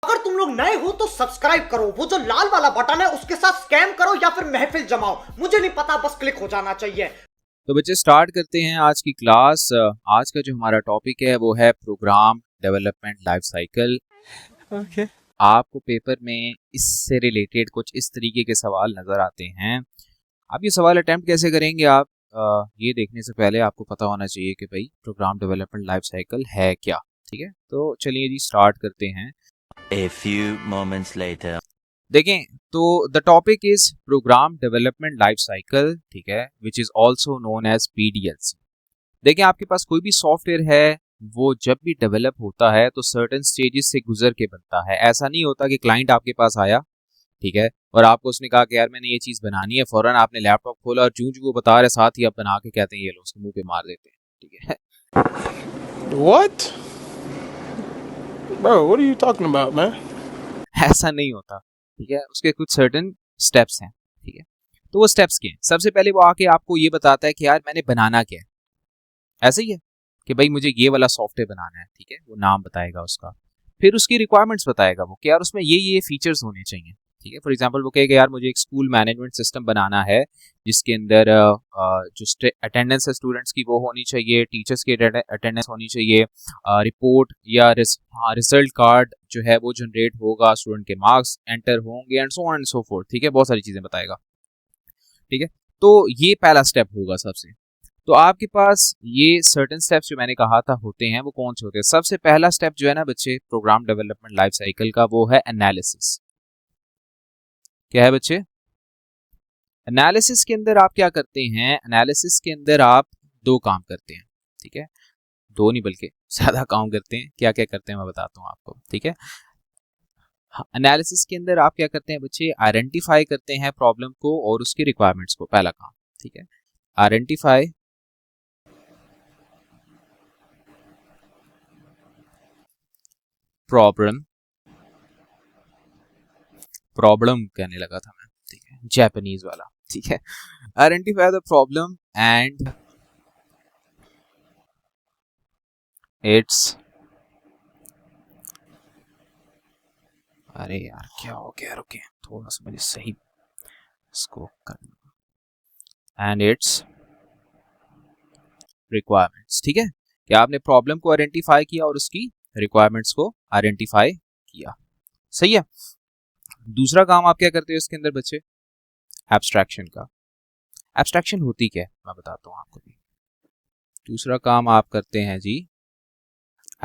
अगर तुम लोग नए हो तो सब्सक्राइब करो, वो जो लाल वाला बटन है उसके साथ स्कैम करो या फिर महफिल जमाओ, मुझे नहीं पता, बस क्लिक हो जाना चाहिए। तो बच्चे स्टार्ट करते हैं आज की क्लास। आज का जो हमारा टॉपिक है वो है program development life cycle. Okay आपको पेपर में इससे रिलेटेड कुछ इस तरीके के सवाल नज़र आते हैं। आप ये सवाल अटेम्प्ट कैसे करेंगे? आप ये देखने से पहले आपको पता होना चाहिए कि भाई प्रोग्राम डेवलपमेंट लाइफ साइकिल है क्या। ठीक है, तो चलिए जी स्टार्ट करते हैं। A few moments later. देखें तो the topic is program development life cycle, ठीक है, which is also known as PDLC। देखें आपके पास कोई भी सॉफ्टवेयर है, वो जब भी डेवलप होता है तो सर्टेन स्टेजेस से गुजर के बनता है। ऐसा नहीं होता कि क्लाइंट आपके पास आया, ठीक है, और आपको उसने कहा कि यार मैंने ये चीज़ बनानी है, फौरन आपने लैपटॉप खोला और जूं वो बता रहे साथ ही आप बना के कहते हैं ये लो, उसके मुंह पे मार देते हैं, ठीक है। what bro what are you talking about man ऐसा नहीं होता, ठीक है, उसके कुछ सर्टेन स्टेप्स हैं, ठीक है। तो वो स्टेप्स क्या हैं? सबसे पहले वो आके आपको ये बताता है कि यार मैंने बनाना क्या है। ऐसे ही है कि भाई मुझे ये वाला सॉफ्टवेयर बनाना है, ठीक है, वो नाम बताएगा उसका, फिर उसकी रिक्वायरमेंट्स बताएगा वो कि यार उसमें ये फीचर्स होने चाहिए, ठीक है। फॉर एग्जांपल वो कहेगा यार मुझे एक स्कूल मैनेजमेंट सिस्टम बनाना है जिसके अंदर जो अटेंडेंस है स्टूडेंट्स की वो होनी चाहिए, टीचर्स की अटेंडेंस होनी चाहिए, रिपोर्ट या रिजल्ट कार्ड जो है वो जनरेट होगा, स्टूडेंट के मार्क्स एंटर होंगे and so on and so fourth, ठीक है, बहुत सारी चीजें बताएगा, ठीक है। तो ये पहला स्टेप होगा सबसे। तो आपके पास ये सर्टेन स्टेप्स जो मैंने कहा था होते हैं, वो कौन से होते हैं? सबसे पहला स्टेप जो है ना बच्चे प्रोग्राम डेवलपमेंट लाइफ साइकिल का, वो है एनालिसिस। क्या है बच्चे? एनालिसिस के अंदर आप क्या करते हैं? एनालिसिस के अंदर आप दो काम करते हैं, ठीक है, दो नहीं बल्कि ज्यादा काम करते हैं। क्या क्या करते हैं मैं बताता हूँ आपको, ठीक है। एनालिसिस के अंदर आप क्या करते हैं बच्चे? आइडेंटिफाई करते हैं प्रॉब्लम को और उसकी रिक्वायरमेंट्स को, पहला काम, ठीक है। आइडेंटिफाई प्रॉब्लम, प्रॉब्लम कहने लगा था मैं, ठीक है, जापानीज वाला, ठीक है। Identify the problem and it's, अरे यार क्या हो गया, रुके थोड़ा सा मुझे सही इसको करना, एंड इट्स रिक्वायरमेंट्स, ठीक है। क्या आपने प्रॉब्लम को आइडेंटिफाई किया और उसकी रिक्वायरमेंट्स को आइडेंटिफाई किया, सही है। दूसरा काम आप क्या करते हो इसके अंदर बच्चे? एब्स्ट्रैक्शन का। एब्स्ट्रैक्शन होती क्या है मैं बताता हूँ आपको भी। दूसरा काम आप करते हैं जी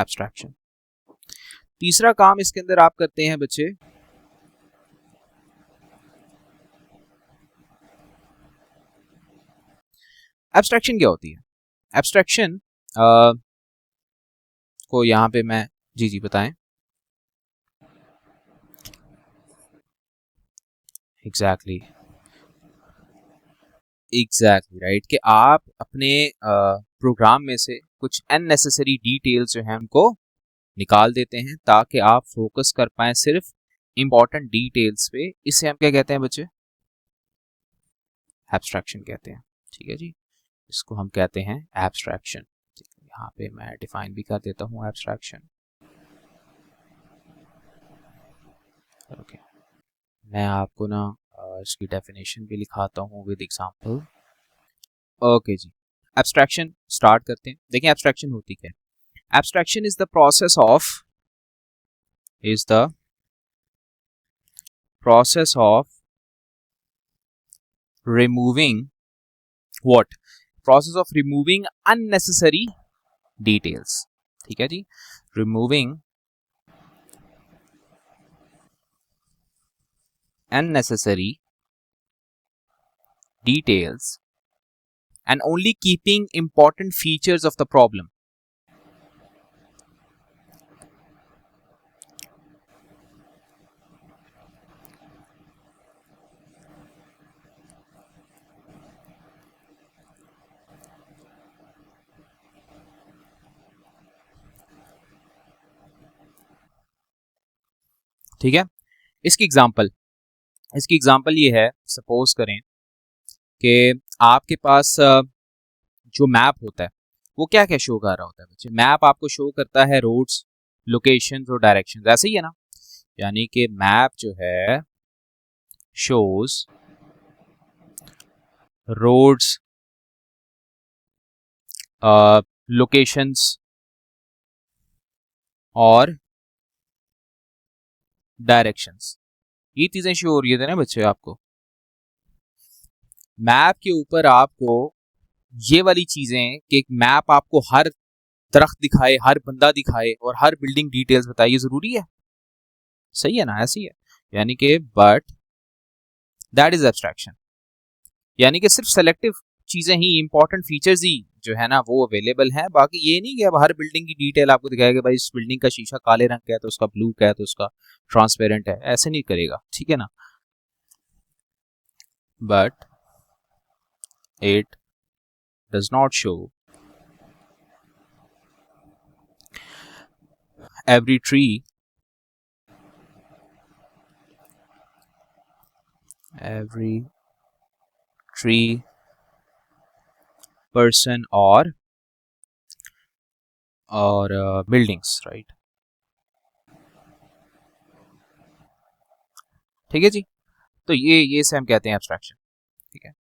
एब्स्ट्रैक्शन। तीसरा काम इसके अंदर आप करते हैं बच्चे एब्स्ट्रैक्शन। क्या होती है एब्स्ट्रैक्शन? को यहाँ पे मैं जी बताएं। एग्जैक्टली राइट, कि आप अपने प्रोग्राम में से कुछ अननेसेसरी डिटेल्स जो हैं उनको निकाल देते हैं ताकि आप फोकस कर पाएं सिर्फ इंपॉर्टेंट डिटेल्स पे। इसे हम क्या कहते हैं बच्चे? एब्स्ट्रैक्शन कहते हैं, ठीक है जी, इसको हम कहते हैं एब्स्ट्रैक्शन। यहाँ पे मैं डिफाइन भी कर देता हूँ एब्स्ट्रैक्शन, ओके। मैं आपको ना इसकी डेफिनेशन भी लिखाता हूँ विद एग्जांपल, ओके जी। एब्स्ट्रैक्शन स्टार्ट करते हैं। देखिए एब्स्ट्रैक्शन होती क्या है? Abstraction is the process of removing what? Process of removing unnecessary details, ठीक है जी, removing unnecessary details and only keeping important features of the problem. ठीक है, इसकी एग्जांपल ये है, सपोज करें कि आपके पास जो मैप होता है वो क्या क्या शो कर रहा होता है बच्चे? मैप आपको शो करता है रोड्स, लोकेशंस और डायरेक्शंस, ऐसे ही है ना। यानी कि मैप जो है शोज रोड्स, लोकेशंस और डायरेक्शंस, ये चीजें शो हो रही है ना बच्चे आपको। मैप के ऊपर आपको ये वाली चीजें कि एक मैप आपको हर दरख्त दिखाए, हर बंदा दिखाए और हर बिल्डिंग डिटेल्स बताए, ये जरूरी है? सही है ना, ऐसी है। यानी कि बट दैट इज एब्स्ट्रैक्शन, यानी कि सिर्फ सेलेक्टिव चीजें ही, इंपॉर्टेंट फीचर्स ही जो है ना वो अवेलेबल हैं। बाकी ये नहीं कि अब हर बिल्डिंग की डिटेल आपको दिखाएगा भाई इस बिल्डिंग का शीशा काले रंग का है तो उसका ब्लू का है तो उसका ट्रांसपेरेंट है, ऐसे नहीं करेगा, ठीक है ना। But it does not show every tree, every tree, person or buildings, right? ठीक है जी, तो ये से हम कहते हैं एब्स्ट्रैक्शन, ठीक है।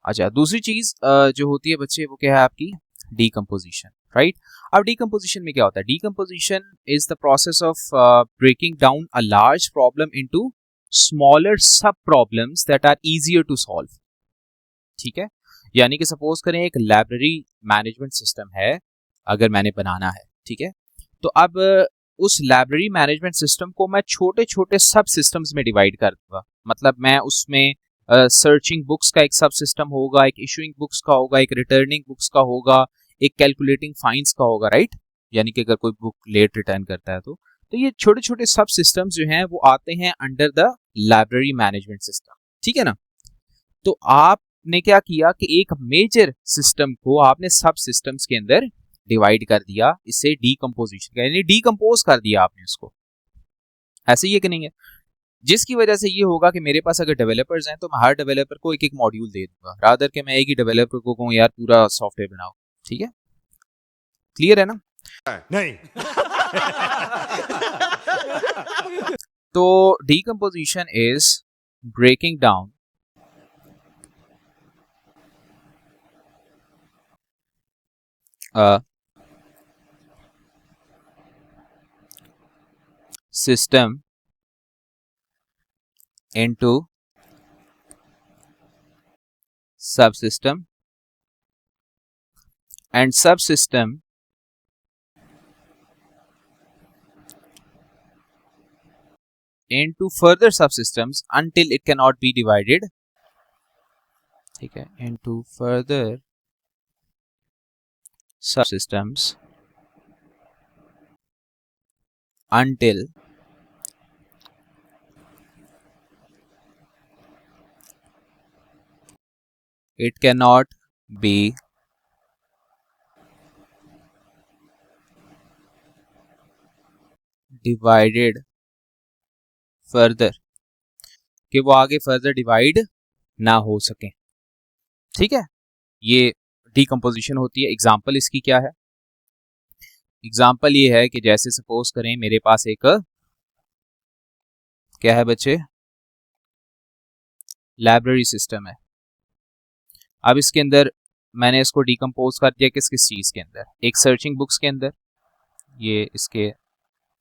अच्छा, दूसरी चीज जो होती है बच्चे वो क्या है आपकी डीकम्पोजिशन, राइट। अब डीकम्पोजिशन में क्या होता है? Decomposition is the process of breaking down a large problem into smaller sub problems that are easier to solve, ठीक है। यानी कि सपोज करें एक लाइब्रेरी मैनेजमेंट सिस्टम है अगर मैंने बनाना है, ठीक है। तो अब उस लाइब्रेरी मैनेजमेंट सिस्टम को मैं छोटे छोटे सब सिस्टम्स में डिवाइड कर दूंगा। मतलब मैं उसमें सर्चिंग बुक्स का एक सब सिस्टम होगा, एक इशूइंग बुक्स का होगा, एक रिटर्निंग बुक्स का होगा, एक कैलकुलेटिंग फाइन्स का होगा, राइट। यानी कि अगर कोई बुक लेट रिटर्न करता है तो ये छोटे छोटे सब सिस्टम्स जो हैं वो आते हैं under the library management system, ठीक है ना। तो आपने क्या किया कि एक मेजर सिस्टम को आपने सब सिस्टम्स के अंदर डिवाइड कर दिया, इससे डीकम्पोजिशन, यानी डीकम्पोज कर दिया आपने उसको। ऐसे ही है कि नहीं है? जिसकी वजह से ये होगा कि मेरे पास अगर डेवलपर्स हैं तो मैं हर डेवलपर को एक एक मॉड्यूल दे दूंगा, रादर के मैं एक ही डेवलपर को कहूँ यार पूरा सॉफ्टवेयर बनाओ, ठीक है। क्लियर है ना? नहीं। तो decomposition is breaking down a system into subsystem and subsystem into further subsystems until it cannot be divided, ठीक है, into further subsystems until it cannot be divided further, कि वो आगे फर्दर डिवाइड ना हो सके, ठीक है। ये डीकम्पोजिशन होती है। एग्जाम्पल इसकी क्या है? एग्जाम्पल ये है कि जैसे सपोज करें मेरे पास एक क्या है बच्चे, लाइब्रेरी सिस्टम है। अब इसके अंदर मैंने इसको डीकम्पोज कर दिया किस किस चीज के अंदर? एक सर्चिंग बुक्स के अंदर, ये इसके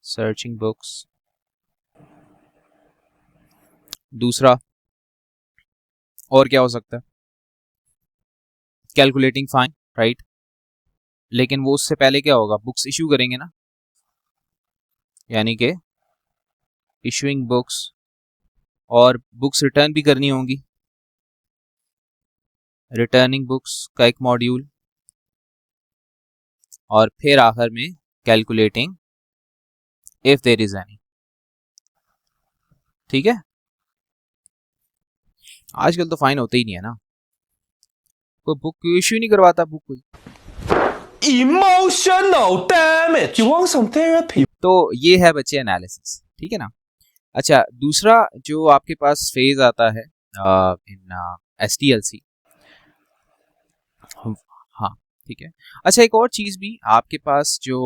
सर्चिंग बुक्स, दूसरा और क्या हो सकता है? Calculating fine, right. लेकिन वो उससे पहले क्या होगा? बुक्स इशू करेंगे ना, यानी कि इशूइंग बुक्स, और बुक्स रिटर्न भी करनी होंगी, रिटर्निंग बुक्स का एक मॉड्यूल, और फिर आखिर में calculating if there is any, ठीक है। आजकल तो फाइन होते ही नहीं है ना, कोई बुक क्यों इश्यू नहीं करवाता बुक कोई। Emotional damage. You want some therapy? तो ये है बच्चे एनालिसिस, ठीक है ना। अच्छा, दूसरा जो आपके पास फेज आता है इन SDLC, हाँ ठीक है। अच्छा, एक और चीज भी आपके पास जो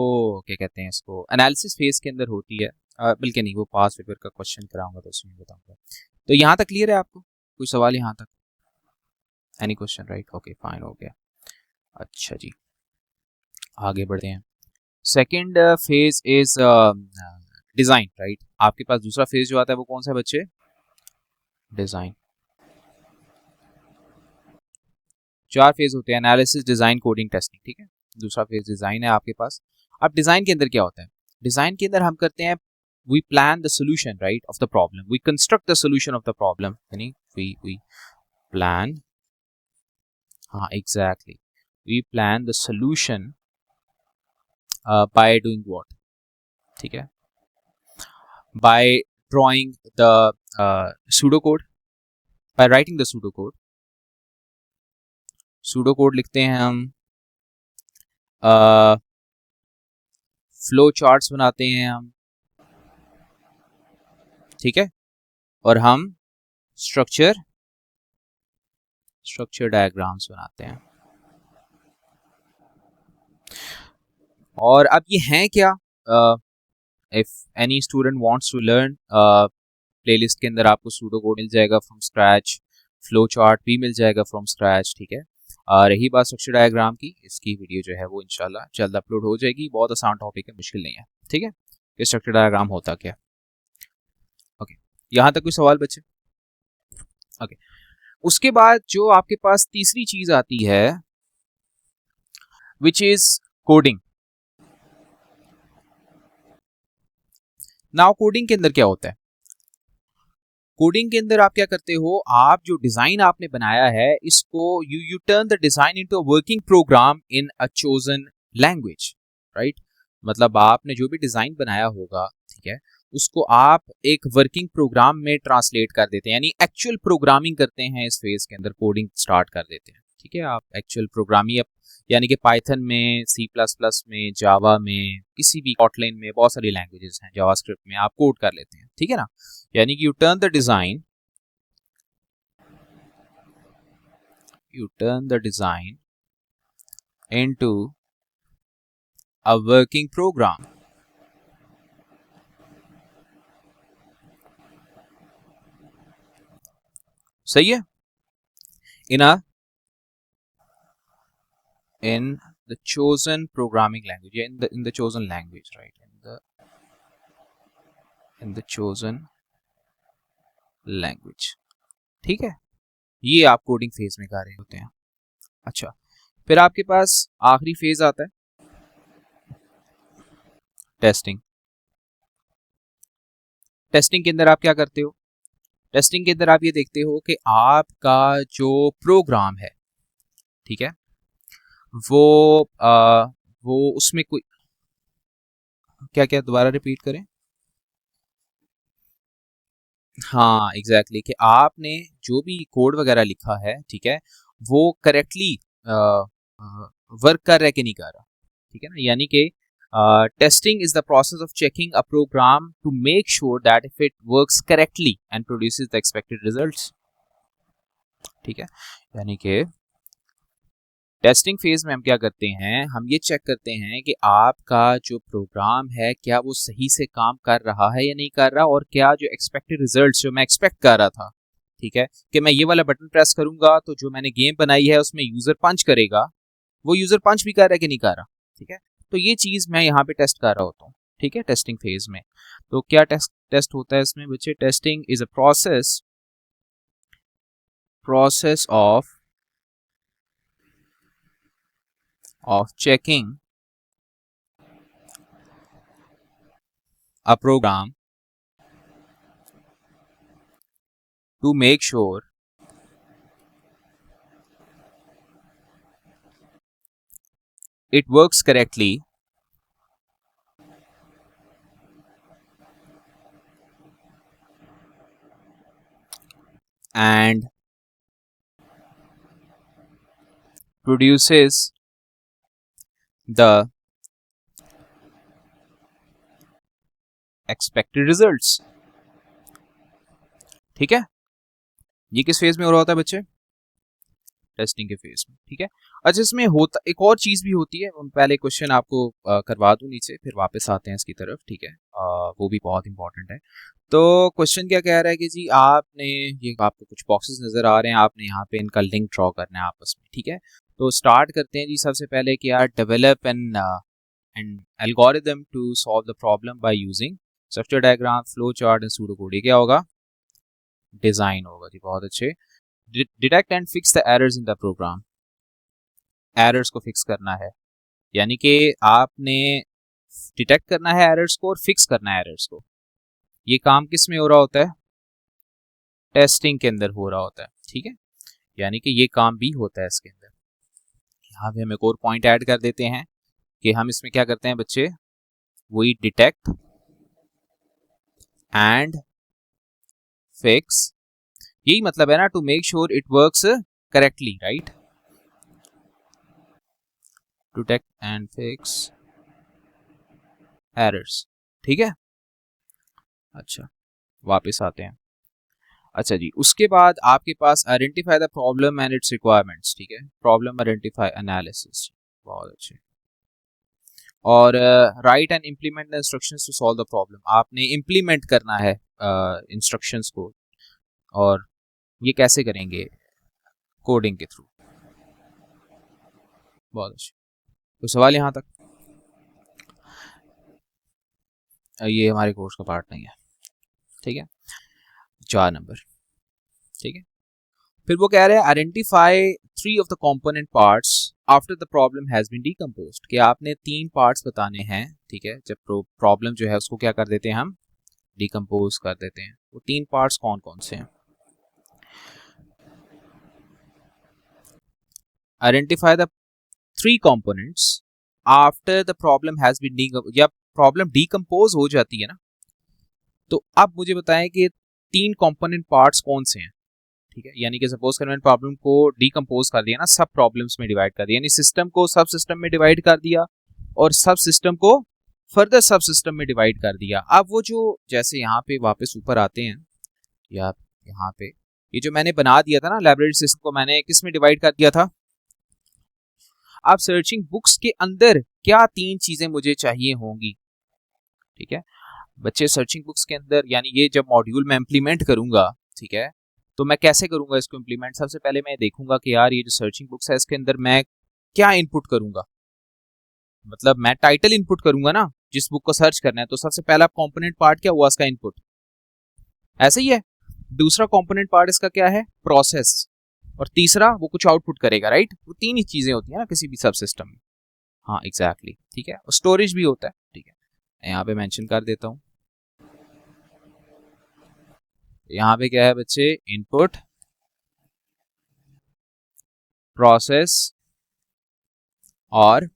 क्या कहते हैं इसको एनालिसिस फेज के अंदर होती है, बल्कि नहीं, वो पास पेपर का क्वेश्चन कराऊंगा तो उसमें बताऊंगा। तो यहाँ तक क्लियर है आपको? कोई सवाल यहाँ तक? Any question? Right, okay fine, हो गया। अच्छा जी, आगे बढ़ते हैं। Second phase is design, right. आपके पास दूसरा फेज जो आता है वो कौन सा है बच्चे? डिजाइन। 4 फेज होते हैं, एनालिसिस, डिजाइन, कोडिंग, टेस्टिंग, ठीक है। दूसरा फेज डिजाइन है आपके पास। अब डिजाइन के अंदर क्या होता है? डिजाइन के अंदर हम करते हैं, we plan the solution, right, of the problem, we construct the solution of the problem, यानी वी प्लान, हाँ exactly, we plan the solution by doing what, ठीक है, by drawing the pseudo code, by writing the pseudo code. Pseudo code लिखते हैं हम, flow charts बनाते हैं हम, ठीक है, और हम स्ट्रक्चर डायग्राम्स बनाते हैं। और अब ये हैं क्या? If any student wants to learn, playlist के अंदर आपको सूडो कोड मिल जाएगा फ्रॉम स्क्रैच, फ्लो चार्ट भी मिल जाएगा फ्रॉम स्क्रैच, ठीक है। रही बात स्ट्रक्चर डायग्राम की, इसकी वीडियो जो है वो इंशाल्लाह जल्द अपलोड हो जाएगी। बहुत आसान टॉपिक है, मुश्किल नहीं है, ठीक है। ये स्ट्रक्चर डायग्राम होता क्या? ओके, यहाँ तक कोई सवाल बच्चे? ओके, उसके बाद जो आपके पास तीसरी चीज आती है which is coding. Now coding के अंदर क्या होता है? कोडिंग के अंदर आप क्या करते हो, आप जो डिजाइन आपने बनाया है इसको you turn the design into a working program in a chosen language, right. मतलब आपने जो भी डिजाइन बनाया होगा, ठीक है, उसको आप एक वर्किंग प्रोग्राम में ट्रांसलेट कर देते हैं, यानी एक्चुअल प्रोग्रामिंग करते हैं। इस फेज के अंदर कोडिंग स्टार्ट कर देते हैं, ठीक है। आप एक्चुअल प्रोग्रामिंग, यानी कि पाइथन में, सी प्लस प्लस में, जावा में, किसी भी कॉटलिन में, बहुत सारी लैंग्वेजेस हैं, जावास्क्रिप्ट में आप कोड कर लेते हैं, ठीक है ना। यानी कि you turn the design into a working program. सही है? in the chosen programming language, in the chosen language, right, in the chosen language, ठीक है। ये आप कोडिंग फेज में कर रहे होते हैं। अच्छा, फिर आपके पास आखिरी फेज आता है टेस्टिंग। टेस्टिंग के अंदर आप क्या करते हो? टेस्टिंग के अंदर आप ये देखते हो कि आपका जो प्रोग्राम है, ठीक है, वो उसमें कोई क्या क्या, दोबारा रिपीट करें। हाँ एग्जैक्टली, कि आपने जो भी कोड वगैरह लिखा है, ठीक है, वो करेक्टली वर्क कर रहा है कि नहीं कर रहा, ठीक है ना। यानी कि testing is the process of checking a program to make sure that if it works correctly and produces the expected results, ठीक है। यानी कि टेस्टिंग फेज में हम क्या करते हैं, हम ये चेक करते हैं कि आपका जो प्रोग्राम है क्या वो सही से काम कर रहा है या नहीं कर रहा, और क्या जो एक्सपेक्टेड रिजल्ट्स जो मैं एक्सपेक्ट कर रहा था, ठीक है, कि मैं ये वाला बटन प्रेस करूंगा तो जो मैंने गेम बनाई है उसमें यूजर पंच करेगा, वो यूजर पंच भी कर रहा है कि नहीं कर रहा, ठीक है। तो ये चीज मैं यहाँ पे टेस्ट कर रहा होता हूँ, ठीक है, टेस्टिंग फेज में। तो क्या टेस्ट होता है इसमें बच्चे? Testing is a process of checking a program to make sure it works correctly and produces the expected results, ठीक है। ये किस फेज में हो रहा होता है बच्चे? टेस्टिंग के फेज में, ठीक है। अच्छा, इसमें होता एक और चीज भी होती है, पहले क्वेश्चन आपको करवा दूं नीचे, फिर वापस आते हैं इसकी तरफ, ठीक है। वो भी बहुत इंपॉर्टेंट है। तो क्वेश्चन क्या कह रहा है कि जी आपने ये आपको कुछ बॉक्सेस नज़र आ रहे हैं, आपने यहाँ पे इनका लिंक ड्रॉ करना है आपस में, ठीक है। तो स्टार्ट करते हैं जी सबसे पहले कि यार develop an algorithm to solve the problem by using structure diagram, flow chart and pseudo code. ये क्या होगा? डिज़ाइन होगा जी, बहुत अच्छे। Detect and fix the errors in the program. Errors को फिक्स करना है, यानी कि आपने डिटेक्ट करना है एरर्स को और फिक्स करना है एरर्स को। ये काम किस में हो रहा होता है? टेस्टिंग के अंदर हो रहा होता है, ठीक है। यानी कि ये काम भी होता है इसके अंदर। यहाँ पे हम एक और पॉइंट ऐड कर देते हैं कि हम इसमें क्या करते हैं बच्चे, वही डिटेक्ट एंड फिक्स। यही मतलब है ना, to make sure it works correctly, right. Detect and fix errors, ठीक है। अच्छा, वापस आते हैं। अच्छा जी, उसके बाद आपके पास identify the problem and its requirements, ठीक है। प्रॉब्लम आइडेंटिफाई एनालिसिस, बहुत अच्छे। और write and implement the instructions to solve the problem. आपने इम्प्लीमेंट करना है इंस्ट्रक्शंस को, और ये कैसे करेंगे? कोडिंग के थ्रू। बहुत अच्छे। कोई सवाल यहाँ तक? ये हमारे कोर्स का पार्ट नहीं है, ठीक है। 4 नंबर, ठीक है। फिर वो कह रहे हैं identify 3 of the component parts after the problem has been decomposed, कि आपने 3 पार्ट्स बताने हैं, ठीक है। जब प्रॉब्लम जो है उसको क्या कर देते हैं हम? डीकंपोज कर देते हैं। वो 3 पार्ट्स कौन कौन से हैं? Identify the 3 components after the problem has been या प्रॉब्लम डीकंपोज हो जाती है ना, तो अब मुझे बताएं कि 3 कंपोनेंट पार्ट्स कौन से हैं, ठीक है। यानी कि सपोज कर मैंने प्रॉब्लम को डीकंपोज कर दिया ना, सब प्रॉब्लम्स में डिवाइड कर दिया, यानी सिस्टम को सब सिस्टम में डिवाइड कर दिया और सब सिस्टम को फर्दर सब सिस्टम में डिवाइड कर दिया। अब वो जो जैसे यहाँ पे वापस ऊपर आते हैं, या यहाँ पे ये जो मैंने बना दिया था ना लाइब्रेरी सिस्टम को, मैंने किस में डिवाइड कर दिया था? अब सर्चिंग बुक्स के अंदर क्या 3 चीजें मुझे चाहिए होंगी, ठीक है बच्चे। सर्चिंग बुक्स के अंदर, यानी ये जब मॉड्यूल में इम्प्लीमेंट करूंगा, ठीक है, तो मैं कैसे करूंगा इसको इम्प्लीमेंट? सबसे पहले मैं देखूंगा कि यार ये जो सर्चिंग बुक्स है इसके अंदर मैं क्या इनपुट करूंगा। मतलब मैं टाइटल इनपुट करूंगा ना, जिस बुक को सर्च करना है, तो सबसे पहला कंपोनेंट पार्ट क्या हुआ इसका? इनपुट। ऐसे ही है। दूसरा कंपोनेंट पार्ट इसका क्या है? प्रोसेस। और तीसरा वो कुछ आउटपुट करेगा, राइट। वो 3 ही चीजें होती है ना किसी भी सब सिस्टम में। हाँ एग्जैक्टली, ठीक है। और स्टोरेज भी होता है, ठीक है। यहाँ पे मेंशन कर देता हूँ। यहाँ पे क्या है बच्चे? इनपुट, प्रोसेस और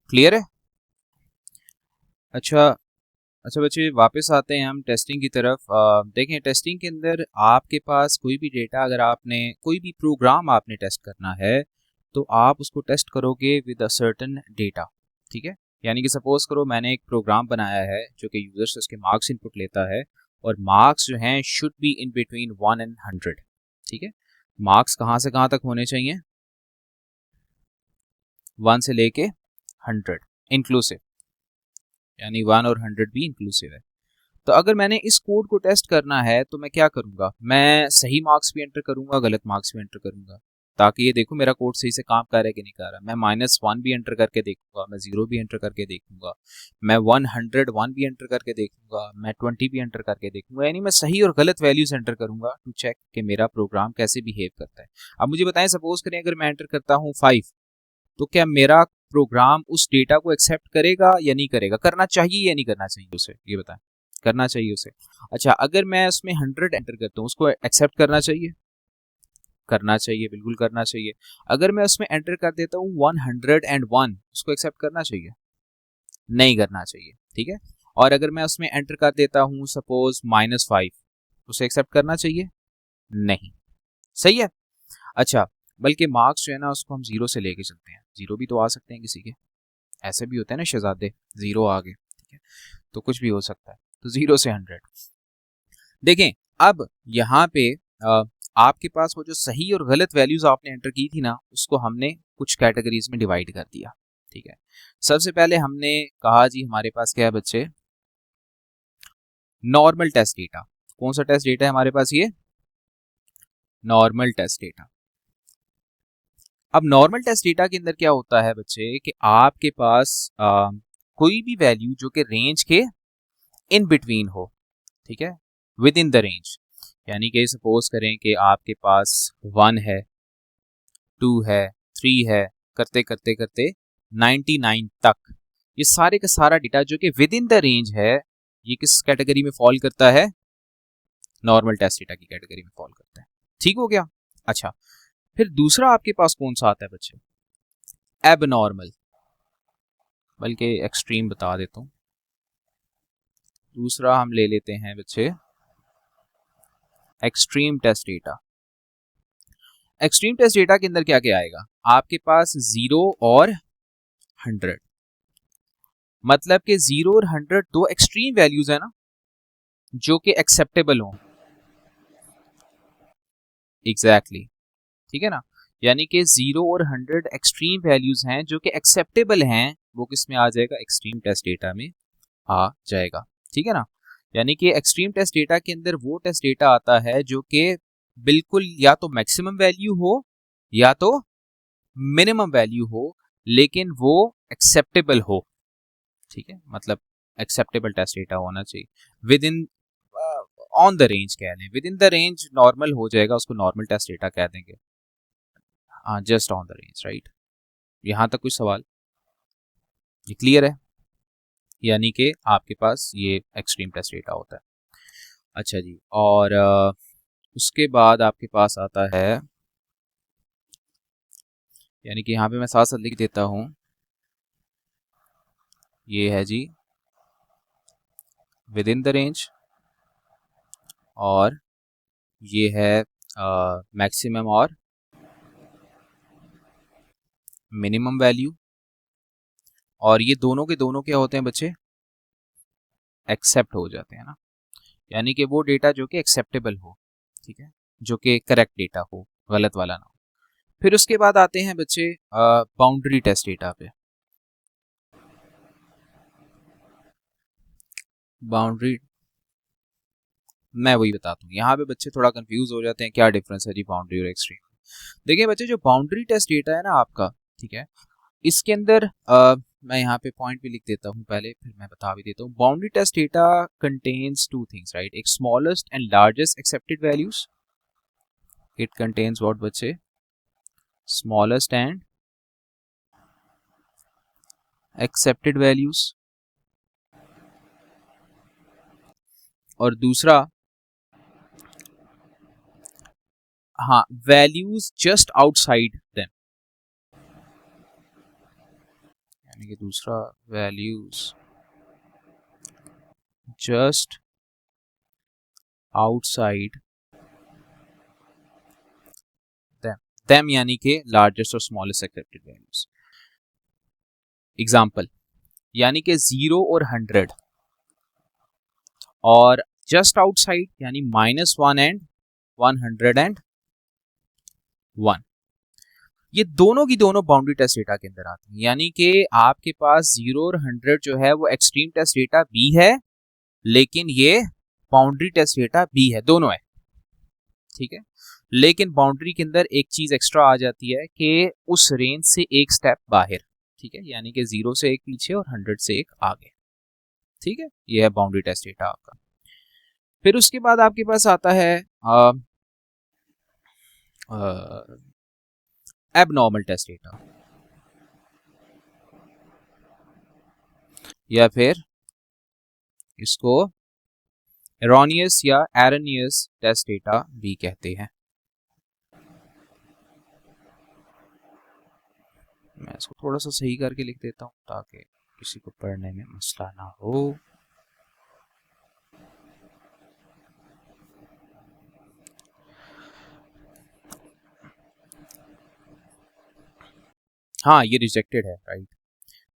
क्लियर है। अच्छा बच्चे, वापस आते हैं हम टेस्टिंग की तरफ। देखें, टेस्टिंग के अंदर आपके पास कोई भी डेटा, अगर आपने कोई भी प्रोग्राम आपने टेस्ट करना है, तो आप उसको टेस्ट करोगे विद अ सर्टेन डेटा, ठीक है। यानी कि सपोज करो मैंने एक प्रोग्राम बनाया है जो कि यूजर से उसके मार्क्स इनपुट लेता है, और मार्क्स जो हैं should be in between 1 and 100, ठीक है। मार्क्स कहाँ से कहाँ तक होने चाहिए? 1 से लेके 100 इंक्लूसिव, यानी 1 और 100 भी इंक्लूसिव है। तो अगर मैंने इस कोड को टेस्ट करना है तो मैं क्या करूंगा? मैं सही मार्क्स भी एंटर करूंगा, गलत मार्क्स भी एंटर करूंगा, ताकि ये देखो मेरा कोड सही से काम कर रहा है कि नहीं कर रहा। मैं -1 भी एंटर करके देखूंगा, मैं 0 भी एंटर करके देखूंगा, मैं 101 भी एंटर करके देखूंगा, मैं 20 भी एंटर करके देखूंगा। यानी मैं सही और गलत वैल्यूज एंटर करूंगा टू चेक कि मेरा प्रोग्राम कैसे बिहेव करता है। अब मुझे बताएं, सपोज करें अगर मैं एंटर करता हूँ 5, तो क्या मेरा प्रोग्राम उस डेटा को एक्सेप्ट करेगा या नहीं करेगा? करना चाहिए या नहीं करना चाहिए उसे? ये बताएं। करना चाहिए उसे। अच्छा, अगर मैं उसमें 100 एंटर करता हूँ, उसको एक्सेप्ट करना चाहिए? करना चाहिए, बिल्कुल करना चाहिए। अगर मैं उसमें एंटर कर देता हूँ 101, उसको एक्सेप्ट करना चाहिए? नहीं करना चाहिए, ठीक है। और अगर मैं उसमें एंटर कर देता हूँ सपोज -5, उसे एक्सेप्ट करना चाहिए? नहीं। सही है। अच्छा, बल्कि मार्क्स जो है ना उसको हम 0 से लेके चलते हैं। 0 भी तो आ सकते हैं किसी के, ऐसे भी होते हैं ना शहजादे, 0 आ गए, ठीक है। तो कुछ भी हो सकता है। तो 0 से 100 देखें। अब यहाँ पे आपके पास वो जो सही और गलत वैल्यूज आपने एंटर की थी ना, उसको हमने कुछ कैटेगरीज में डिवाइड कर दिया, ठीक है। सबसे पहले हमने कहा जी हमारे पास क्या है बच्चे, नॉर्मल टेस्ट डेटा। कौन सा टेस्ट डेटा है हमारे पास, ये नॉर्मल टेस्ट डेटा। अब नॉर्मल टेस्ट डेटा के अंदर क्या होता है बच्चे कि आपके पास कोई भी वैल्यू जो कि रेंज के इन बिटवीन हो, ठीक है, विद इन द रेंज। यानी कि सपोज करें कि आपके पास 1 है, 2 है, 3 है, करते करते करते 99 तक, ये सारे का सारा डेटा जो कि विद इन द रेंज है, ये किस कैटेगरी में फॉल करता है, नॉर्मल टेस्ट डेटा की कैटेगरी में फॉल करता है। ठीक हो गया। अच्छा, फिर दूसरा आपके पास कौन सा आता है बच्चे, एबनॉर्मल, बल्कि एक्सट्रीम बता देता हूं। दूसरा हम ले लेते हैं बच्चे extreme test data. Extreme test data के अंदर क्या क्या आएगा, आपके पास 0 और 100, मतलब कि 0 और 100 दो एक्सट्रीम वैल्यूज है ना, जो कि एक्सेप्टेबल हो। एग्जैक्टली, ठीक है ना, यानी कि 0 और 100 एक्सट्रीम वैल्यूज हैं जो कि एक्सेप्टेबल हैं, वो किस में आ जाएगा, एक्सट्रीम टेस्ट डेटा में आ जाएगा। ठीक है ना, यानी कि एक्सट्रीम टेस्ट डेटा के अंदर वो टेस्ट डेटा आता है जो कि बिल्कुल या तो मैक्सिमम वैल्यू हो या तो मिनिमम वैल्यू हो, लेकिन वो एक्सेप्टेबल हो। ठीक है, मतलब एक्सेप्टेबल टेस्ट डेटा होना चाहिए, with in on the range कह लें, with in the range normal हो जाएगा, उसको नॉर्मल टेस्ट डेटा कह देंगे। हाँ, just on the range, right. यहां तक कुछ सवाल, ये क्लियर है, यानी कि आपके पास ये एक्सट्रीम टेस्ट डेटा होता है। अच्छा जी, और उसके बाद आपके पास आता है, यानी कि यहाँ पे मैं साथ साथ लिख देता हूं, ये है जी विद इन द रेंज, और ये है मैक्सिमम और मिनिमम वैल्यू, और ये दोनों के दोनों क्या होते हैं बच्चे, एक्सेप्ट हो जाते हैं ना, यानी कि वो डेटा जो कि एक्सेप्टेबल हो, ठीक है, जो कि करेक्ट डेटा हो, गलत वाला ना हो। फिर उसके बाद आते हैं बच्चे बाउंड्री टेस्ट डेटा पे। बाउंड्री मैं वही बताता हूँ, यहाँ पे बच्चे थोड़ा कंफ्यूज हो जाते हैं, क्या डिफरेंस है जी बाउंड्री और एक्सट्रीम। देखिए बच्चे, जो बाउंड्री टेस्ट डेटा है ना आपका, ठीक है, इसके अंदर मैं यहाँ पे पॉइंट भी लिख देता हूँ पहले, फिर मैं बता भी देता हूँ। Boundary test data contains two things, right, एक smallest and largest accepted values, it contains what बच्चे, स्मॉलेस्ट एंड एक्सेप्टेड वैल्यूज, और दूसरा, हाँ, वैल्यूज जस्ट आउटसाइड देम, यानी कि दूसरा वैल्यूज जस्ट आउटसाइड देम यानी कि लार्जेस्ट और स्मॉलेस्ट एक्सेप्टेड वैल्यूज। एग्जांपल, यानी कि 0 और 100, और जस्ट आउटसाइड यानी -1 एंड 101, ये दोनों की दोनों बाउंड्री टेस्ट डेटा के अंदर आती हैं। यानी कि आपके पास 0 और 100 जो है वो एक्सट्रीम टेस्ट डेटा भी है, लेकिन ये बाउंड्री टेस्ट डेटा भी है, दोनों है, ठीक है। लेकिन बाउंड्री के अंदर एक चीज एक्स्ट्रा आ जाती है कि उस रेंज से एक स्टेप बाहर, ठीक है, यानी कि 0 से एक पीछे और 100 से एक आगे, ठीक है, ये है बाउंड्री टेस्ट डेटा आपका। फिर उसके बाद आपके पास आता है एबनॉर्मल टेस्ट डेटा, या फिर इसको एरोनियस या एरनियस टेस्ट डेटा भी कहते हैं। मैं इसको थोड़ा सा सही करके लिख देता हूं ताकि किसी को पढ़ने में मसला ना हो। हाँ, ये रिजेक्टेड है, राइट,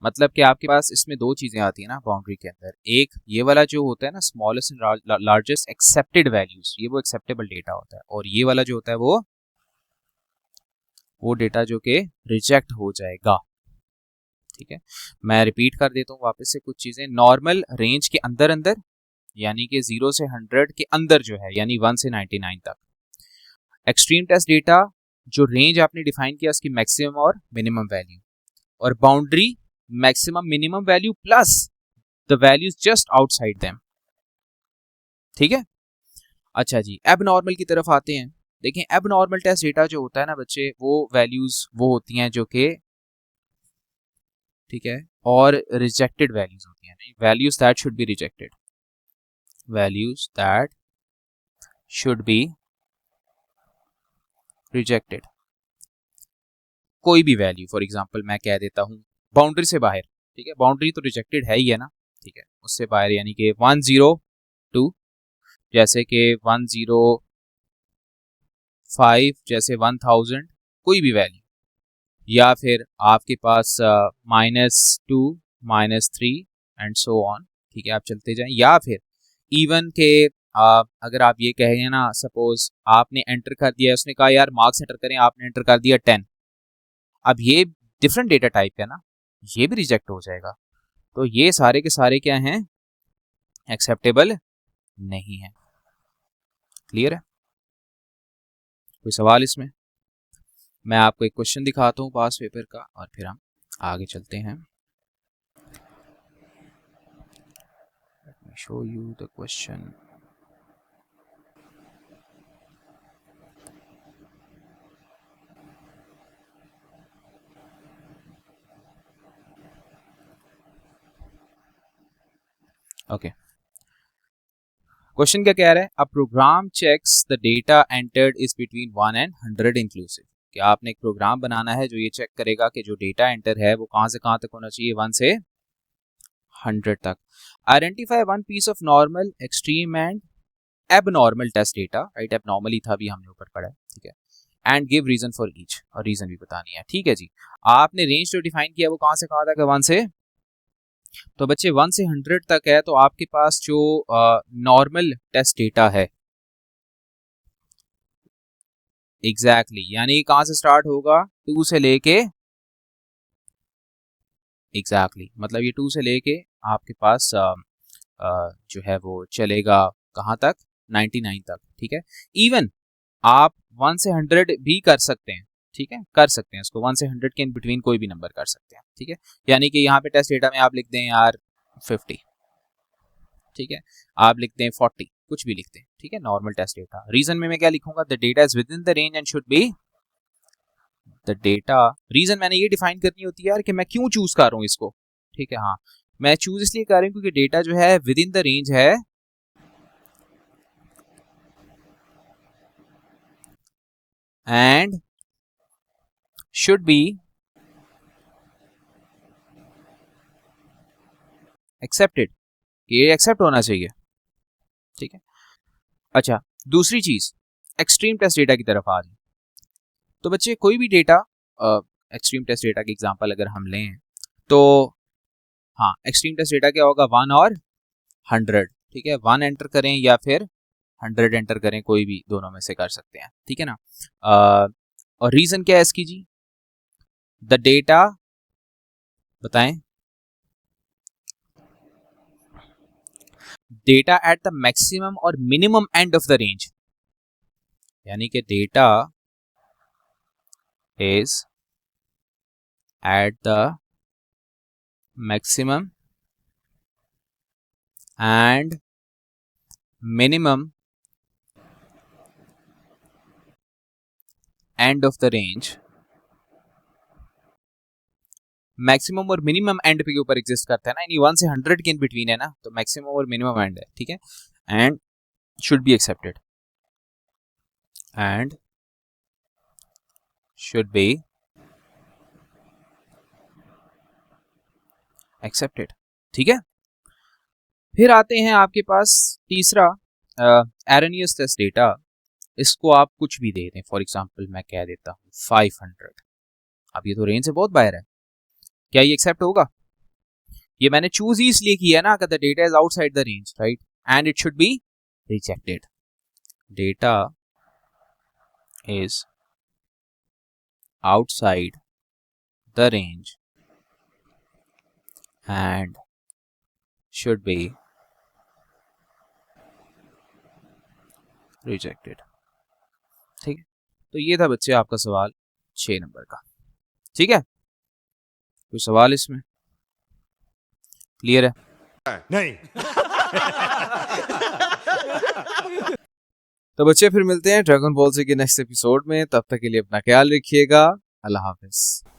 मतलब कि आपके पास इसमें दो चीजें आती है ना बाउंड्री के अंदर, एक ये वाला जो होता है ना smallest and largest accepted values, ये वो एक्सेप्टेबल डेटा होता है, और ये वाला जो होता है वो डेटा जो कि रिजेक्ट हो जाएगा, ठीक है, मैं रिपीट कर देता हूँ वापस से कुछ चीज़ें। नॉर्मल रेंज के अंदर अंदर, यानी कि 0 से 100 के अंदर जो है, यानी 1 से 99 तक। एक्सट्रीम टेस्ट डेटा, जो रेंज आपने डिफाइन किया उसकी मैक्सिमम और मिनिमम वैल्यू, और boundary maximum minimum value plus the values just outside them. ठीक है, अच्छा जी, एबनॉर्मल की तरफ आते हैं। देखें, एबनॉर्मल टेस्ट डेटा जो होता है ना बच्चे, वो वैल्यूज वो होती हैं जो कि, ठीक है, और रिजेक्टेड वैल्यूज होती हैं, values that should be rejected, values that should be rejected. कोई भी वैल्यू, फॉर एग्जांपल मैं कह देता हूं बाउंड्री से बाहर, ठीक है, बाउंड्री तो रिजेक्टेड है ही है ना, ठीक है, उससे बाहर यानी कि 102, जैसे कि 105, जैसे 1000, कोई भी वैल्यू, या फिर आपके पास -2, -3 एंड सो ऑन, ठीक है, आप चलते जाएं। या फिर इवन के अगर आप ये कहें ना, सपोज आपने एंटर कर दिया, उसने कहा यार मार्क्स एंटर करें, आपने एंटर कर दिया 10, अब ये डिफरेंट डेटा टाइप है ना, ये भी रिजेक्ट हो जाएगा। तो ये सारे के सारे क्या हैं, एक्सेप्टेबल नहीं है। क्लियर है? कोई सवाल इसमें? मैं आपको एक क्वेश्चन दिखाता हूँ पास पेपर का और फिर हम आगे चलते हैं। Let me show you the question. Okay, question क्या कह रहा है? A program checks the data entered is between 1 and 100 inclusive. कि आपने एक प्रोग्राम बनाना है जो ये चेक करेगा कि जो डेटा एंटर है वो कहां से कहां तक होना चाहिए, 1 से 100 तक। Identify one piece of normal, extreme and abnormal test data, right, abnormal ही था, अभी हमने ऊपर पढ़ा है, ठीक है, and give reason for each, और रीजन भी बतानी है। ठीक है जी, आपने रेंज जो डिफाइन किया वो कहां से कहां तक है, 1 से, तो बच्चे 1 से 100 तक है। तो आपके पास जो नॉर्मल टेस्ट डेटा है, एग्जैक्टली यानी कहां से स्टार्ट होगा, 2 से लेके, एग्जैक्टली मतलब ये 2 से लेके आपके पास जो है वो चलेगा कहां तक, 99 तक। ठीक है, इवन आप 1 से 100 भी कर सकते हैं, ठीक है, कर सकते हैं इसको, 1 से 100 के इन बिटवीन कोई भी नंबर कर सकते हैं। ठीक है, यानी कि यहाँ पे टेस्ट डेटा में आप लिख दें यार 50, ठीक है, आप लिखते हैं 40, कुछ भी लिखते हैं, ठीक है, नॉर्मल टेस्ट डेटा। रीजन में मैं क्या लिखूंगा, the data is within the range and should be the data. Reason मैंने ये डिफाइन करनी होती है यार कि मैं क्यों चूज कर रहा हूँ इसको, ठीक है, हाँ, मैं चूज इसलिए कर रहा हूँ क्योंकि डेटा जो है विद इन द रेंज है, एंड शुड बी एक्सेप्टेड, ये एक्सेप्ट होना चाहिए। ठीक है, अच्छा, दूसरी चीज, एक्सट्रीम टेस्ट डेटा की तरफ आ रही। तो बच्चे कोई भी डेटा, एक्सट्रीम टेस्ट डेटा की एग्जांपल अगर हम लें तो, हाँ, एक्सट्रीम टेस्ट डेटा क्या होगा, 1 और 100, ठीक है, 1 एंटर करें या फिर 100 एंटर करें, कोई भी दोनों में से कर सकते हैं, ठीक है ना। और रीजन क्या है इसकी जी, द डेटा, बताएं, डेटा एट द मैक्सिमम और minimum end of the range, यानी कि data is at the maximum and minimum end of the range, maximum और मिनिमम एंड पे के ऊपर एग्जिस्ट करता है ना, यानी 1 से 100 के इन बिटवीन है ना, तो मैक्सिमम और मिनिमम एंड है, ठीक है, and should be accepted, and should be accepted. ठीक है, फिर आते हैं आपके पास तीसरा, एरनियस टेस्ट डेटा। इसको आप कुछ भी दे दें, फॉर एग्जांपल मैं कह देता हूँ 500, अब ये तो रेंज से बहुत बाहर है, क्या ये एक्सेप्ट होगा? ये मैंने चूज ही इसलिए किया ना, the data is outside the range, right, and it should be rejected. Data is outside the range and should be rejected। ठीक है, तो ये था बच्चे आपका सवाल 6 नंबर का। ठीक है, कोई सवाल इसमें क्लियर है? नहीं। तो बच्चे फिर मिलते हैं ड्रैगन बॉल से के नेक्स्ट एपिसोड में, तब तक के लिए अपना ख्याल रखिएगा। अल्लाह हाफिज।